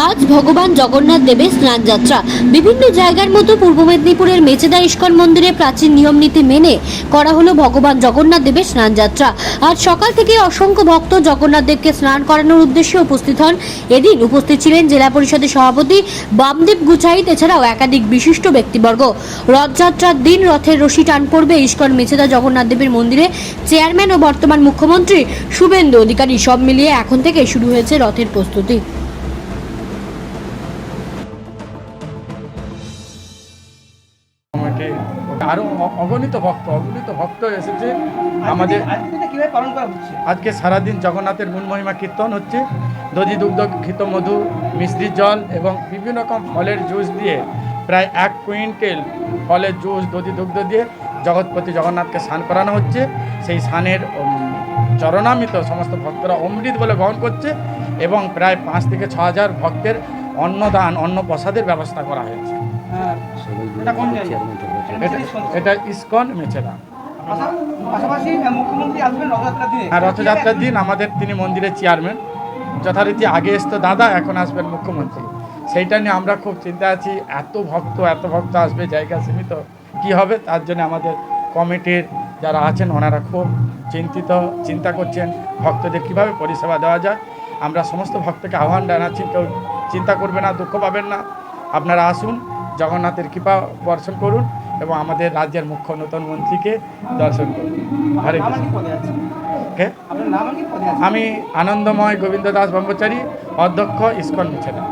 আজ ভগবান জগন্নাথ দেবের স্নান যাত্রা। বিভিন্ন জায়গার মতো পূর্ব মেদিনীপুরের মেচেদা ইস্কন মন্দিরে প্রাচীন নিয়ম নীতি মেনে করা হলো ভগবান জগন্নাথ দেবের স্নান যাত্রা। আজ সকাল থেকে অসংখ্য ভক্ত জগন্নাথ দেবকে স্নান করানোর উদ্দেশ্যে উপস্থিত হন। এদিন উপস্থিত ছিলেন জেলা পরিষদের সভাপতি বামদেব গুছাইত, এছাড়াও একাধিক বিশিষ্ট ব্যক্তিবর্গ। রথযাত্রার দিন রথের রশি টান পড়বে ইস্কন মেচেদা জগন্নাথ দেবের মন্দিরে। চেয়ারম্যান ও বর্তমান মুখ্যমন্ত্রী শুভেন্দু অধিকারী সব মিলিয়ে এখন থেকে শুরু হয়েছে রথের প্রস্তুতি। আরো অগণিত ভক্ত এসেছে আমাদের। আজকে সারাদিন জগন্নাথের গুণ মহিমা কীর্তন হচ্ছে। দধি দুগ্ধ ঘৃত মধু মিষ্টির জল এবং বিভিন্ন রকম ফলের জুস দিয়ে প্রায় 1 কুইন্টাল ফলের জুস দধি দুগ্ধ দিয়ে জগৎপতি জগন্নাথকে স্নান করানো হচ্ছে। সেই স্নানের চরণামিত সমস্ত ভক্তরা অমৃত বলে গ্রহণ করছে এবং প্রায় 5 থেকে 6 হাজার ভক্তের অন্নদান অন্ন প্রসাদের ব্যবস্থা করা হয়েছে। এটা ইস্কন মেচেদা। রথযাত্রার দিন আমাদের তিনি মন্দিরের চেয়ারম্যান, যথারীতি আগে আসতো দাদা, এখন আসবেন মুখ্যমন্ত্রী। সেইটা নিয়ে আমরা খুব চিন্তা আছি। এত ভক্ত আসবে, জায়গা সীমিত, কি হবে? তার জন্য আমাদের কমিটির যারা আছেন ওনারা খুব চিন্তা করছেন ভক্তদের কিভাবে পরিষেবা দেওয়া যায়। আমরা সমস্ত ভক্তকে আহ্বান জানাচ্ছি, কেউ চিন্তা করবে না, দুঃখ পাবেন না। আপনারা আসুন, জগন্নাথের কৃপা বর্ষণ করুন এবং আমাদের রাজ্যের মুখ্য নতুন মন্ত্রীকে দর্শন করুন। হরে কৃষ্ণ। আমি আনন্দময় গোবিন্দ দাস ব্রহ্মচারী, অধ্যক্ষ ইস্কন মেচেদা।